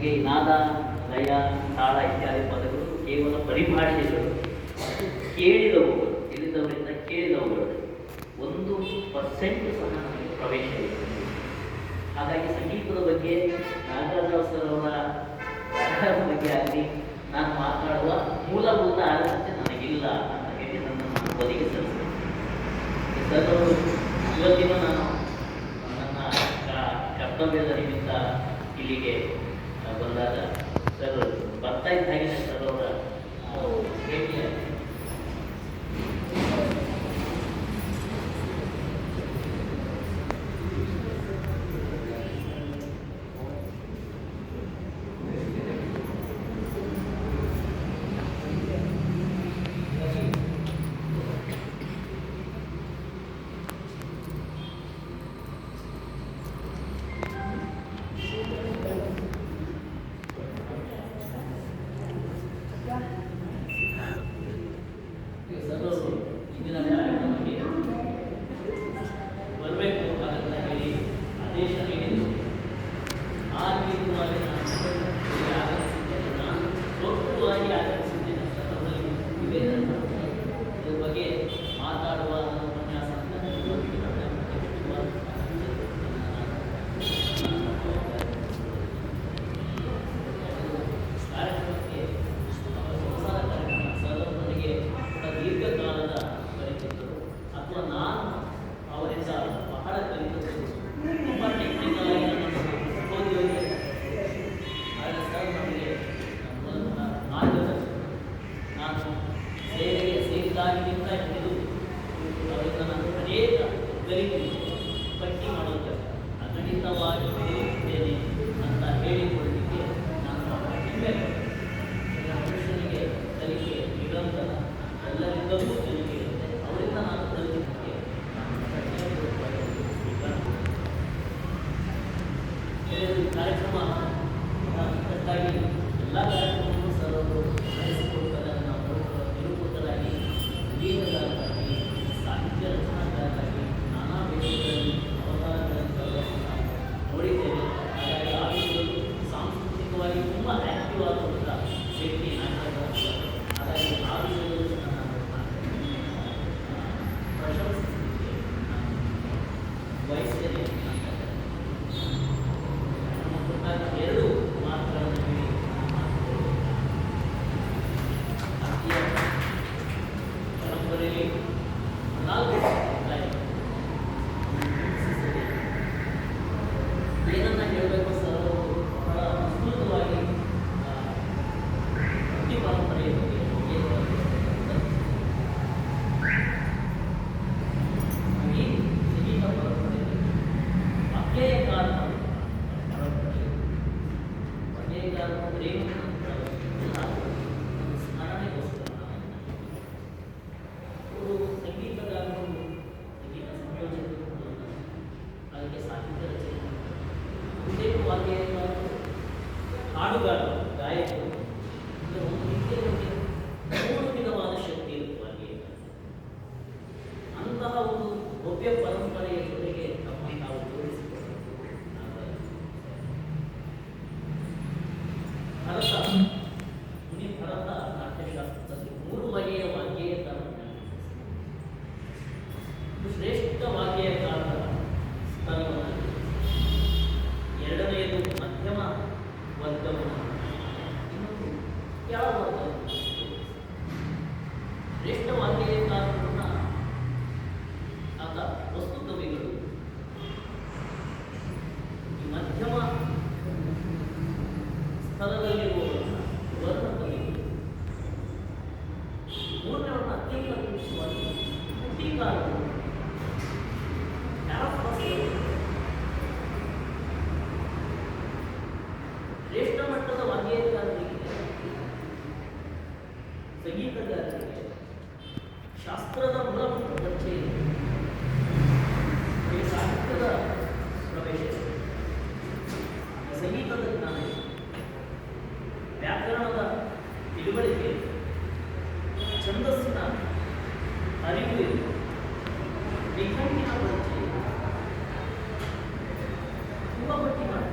ನಮಗೆ ನಾದ, ಲಯ, ತಾಳ ಇತ್ಯಾದಿ ಪದಗಳು ಕೇವಲ ಪರಿಭಾಷೆಗಳು, ಕೇಳಿದವುಗಳು, ತಿಳಿದವರಿಂದ ಕೇಳಿದವುಗಳು 1% ಸಹ ನಮಗೆ ಪ್ರವೇಶ ಇದೆ. ಹಾಗಾಗಿ ಸಂಗೀತದ ಬಗ್ಗೆ ನಾಗರಾಜ ಸರ್ ಅವರ ಬಗ್ಗೆ ಆಗಲಿ ನಾನು ಮಾತಾಡುವ ಮೂಲಭೂತ ಅರ್ಹತೆ ನನಗಿಲ್ಲ ಅಂತ ಹೇಳಿ ನನ್ನನ್ನು ಬದಿಗೆ ಸಲ್ಲಿಸ್ತೇನೆ. ಸರ್ ಅವರು ಇವತ್ತಿನ ನಾನು ನನ್ನ ಕರ್ತವ್ಯದ ನಿಮಿತ್ತ ಇಲ್ಲಿಗೆ ಬಂದಾಗ ಸರ್ ಬರ್ತಾ ಇದ್ದ ಹಾಗೆ ಸರ್ ಅವರ ಭೇಟಿಯಾಗಿ ಪಟ್ಟಿ ಮಾಡೋದು ಅಖಂಡಿತವಾಗಿ ಇದ್ದೇನೆ ಅಂತ ಹೇಳಿಕೊಳ್ಳಲಿಕ್ಕೆ ನಾನು ಮನುಷ್ಯನಿಗೆ ಕಲಿಕೆ ನಿರಂತರ ಎಲ್ಲರಿಂದಲೂ ಕಲಿಕೆ ಇರುತ್ತೆ. ಅವರಿಂದ ನಾನು ಕಲಿಕೆ ಕಾರ್ಯಕ್ರಮ ಕಟ್ಟಾಗಿ ಎಲ್ಲ ಕಾರ್ಯಕ್ರಮವನ್ನು ಸರ್ ಅವರು ನಡೆಸಿಕೊಡ್ತಾರೆ. ನಾವು ನಿರೂಪಕರಾಗಿ, ಸಂಗೀತಗಾರರಾಗಿ, ಸಾಹಿತ್ಯ ರಚನಾಕಾರರಾಗಿ ನಾನಾ ವೇದಿಕೆಗಳಲ್ಲಿ ಅವತಾರಗಳನ್ನು ನೋಡಿದ್ದೇವೆ. ಹಾಗಾಗಿ ಆ ವಿಷಯದಲ್ಲಿ ಸಾಂಸ್ಕೃತಿಕವಾಗಿ ತುಂಬ ಆ್ಯಕ್ಟಿವ್ ಆಗುವಂಥ ವ್ಯಕ್ತಿ ನಾಯಕ. ಹಾಗಾಗಿ ಆ ವಿಷಯದಲ್ಲಿ ಪ್ರಶಂಸಿಸಲಿಕ್ಕೆ ಬಯಸ್ತೇನೆ. ಎರಡು ಮಾತುಗಳನ್ನು ಹೇಳಿ ಭಾರತೀಯ ಪರಂಪರೆಯಲ್ಲಿ 4 ಏನನ್ನ ಹೇಳಬೇಕು ಸರ್ ಬಹಳ ವಿಸ್ತೃತವಾಗಿ ಭಕ್ತಿ ಪರಂಪರೆಯ ಬಗ್ಗೆ ಈ ಸಂಗೀತ ಪರಂಪರೆಯಲ್ಲಿ ಅಭ್ಯಯಕಾರ ಸಂಗೀತಗಾರರು, ಸಂಗೀತ ಸಂಯೋಜಕರು, ಅದಕ್ಕೆ ಸಾಹಿತ್ಯ ರಚನೆ, ವಾದ್ಯಗಾರರು, ಹಾಡುಗಾರರು, ಗಾಯಕರು, ಒಂದು ರೀತಿಯಲ್ಲಿ 3 ವಿಧವಾದ ಶಕ್ತಿ ಇರುತ್ತೆ ವಾದ್ಯಗಾರ. ಅಂತಹ ಒಂದು ಭವ್ಯ ಪರಂಪರೆಯ ಜೊತೆಗೆ ನಮ್ಮನ್ನು ನಾವು ಜೋಡಿಸಿಕೊಳ್ಳಬೇಕು. ಭರತ ನಾಟ್ಯಶಾಸ್ತ್ರದಲ್ಲಿ 3 ಬಗೆಯ ವಾಗ್ಗೇಯಕಾರರನ್ನು ಶ್ರೇಷ್ಠ ವಾಗ್ಗೇಯಕಾರರ ಸ್ತರವನ್ನು, ಎರಡನೆಯದು ಮಧ್ಯಮ ವರ್ಗವನ್ನು, ಇನ್ನೊಂದು ಯಾವ ವರ್ಗವನ್ನು. ಶ್ರೇಷ್ಠ ವಾಗ್ಗೇಯಕಾರರನ್ನ ಆತ ವಸ್ತು ಕವಿಗಳು, ಈ ಮಧ್ಯಮ ಸ್ಥಳದಲ್ಲಿರುವವರನ್ನ ವರ್ಣ ಕವಿಗಳು, ಮೂರನೇವರನ್ನ ಅತ್ಯಂತ ಮುಖ್ಯವಾಗಿ ಕೃತಿಕಾರರು. ಶ್ರೇಷ್ಠ ಮಟ್ಟದ ವಾಗ್ಗೇಯಕಾರರಿಗೆ, ಸಂಗೀತಗಾರರಿಗೆ ಶಾಸ್ತ್ರದ ಮೂಲಭೂತ ಪರಿಚಯ, ಸಾಹಿತ್ಯದ ಪ್ರವೇಶ, ಸಂಗೀತದ ಜ್ಞಾನ, ವ್ಯಾಕರಣದ ತಿಳುವಳಿಕೆ, ಛಂದಸ್ಸಿನ ಅರಿವು, ನಿಘಂಟಿನ ಪರಿಚಯ, ತುಂಬ ಪಟ್ಟಿ ಮಾಡಿ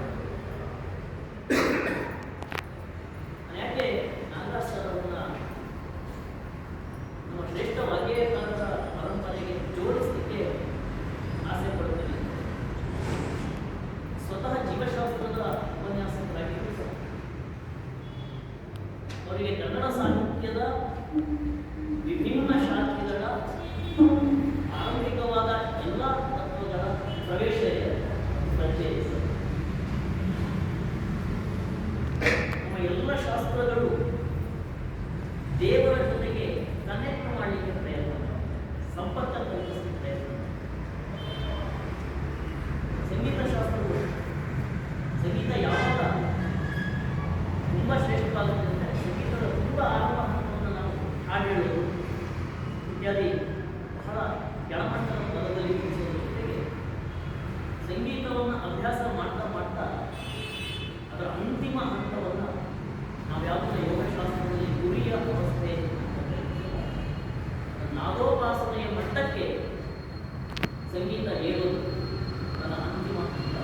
ಅವರಿಗೆ ಕನ್ನಡ ಸಾಹಿತ್ಯದ ವಿಭಿನ್ನ ಶಾಖೆಗಳ ಆರಂಭಿಕವಾದ ಎಲ್ಲ ತತ್ವಗಳ ಪ್ರವೇಶ ಇದೆ, ಪರಿಚಯ ಇದೆ. ನಮ್ಮ ಎಲ್ಲ ಶಾಸ್ತ್ರಗಳು ದೇವರ ಜೊತೆಗೆ ಕನೆಕ್ಟ್ ಮಾಡಲಿಕ್ಕೆ ಪ್ರಯತ್ನ, ಸಂಪರ್ಕ ಕಲ್ಪಿಸಲಿಕ್ಕೆ ಪ್ರಯತ್ನ. ಸಂಗೀತ ಶಾಸ್ತ್ರಗಳು, ಸಂಗೀತ ಯಾವಾಗ ತುಂಬ ಶ್ರೇಷ್ಠವಾಗುತ್ತದೆ ಅಂದರೆ ಸಂಗೀತದ ತುಂಬ ಆರಂಭ ಹಂತವನ್ನು ನಾವು ಹಾಡು ಹೇಳೋದು ಇತ್ಯಾದಿ ಬಹಳ ಕೆಳಮಟ್ಟದ ಪದದಲ್ಲಿ ತಿಳಿಸೋದ್ರ ಜೊತೆಗೆ ಸಂಗೀತವನ್ನು ಅಭ್ಯಾಸ ಮಾಡ್ತಾ ಮಾಡ್ತಾ ಅದರ ಅಂತಿಮ ಹಂತವನ್ನು ನಾವು ಯಾವುದನ್ನ ಯೋಗಶಾಸ್ತ್ರದಲ್ಲಿ ಗುರಿಯ ಅವಸ್ಥೆ ನಾದೋಪಾಸನೆಯ ಮಟ್ಟಕ್ಕೆ ಸಂಗೀತ ಏಳೋದು ನನ್ನ ಅಂತಿಮ ಹಂತ.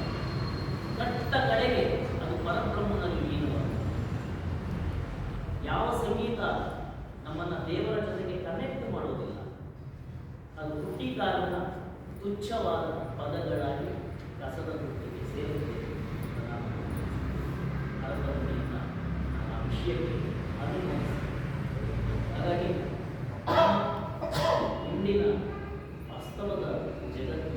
ಕಟ್ಟ ಕಡೆಗೆ ಅದು ಪರಬ್ರಹ್ಮನಲ್ಲಿ ಲೀನವಾಗುತ್ತದೆ. ಯಾವ ಸಂಗೀತ ನಮ್ಮನ್ನು ದೇವರ ಜೊತೆಗೆ ಕನೆಕ್ಟ್ ಮಾಡೋದಿಲ್ಲ, ಅದು ಹುಟ್ಟಿಕಾರನ ತುಚ್ಛವಾದ ಪದಗಳಾಗಿ ಕಸದ ವೃತ್ತಿಗೆ ಸೇರುತ್ತದೆ. ಅರ್ಥವನ್ನು ಆ ವಿಷಯಕ್ಕೆ ಅನುಭವಿಸಿ. ಹಾಗಾಗಿ ಇಂದಿನ ವಾಸ್ತವದ ಜಗತ್ತು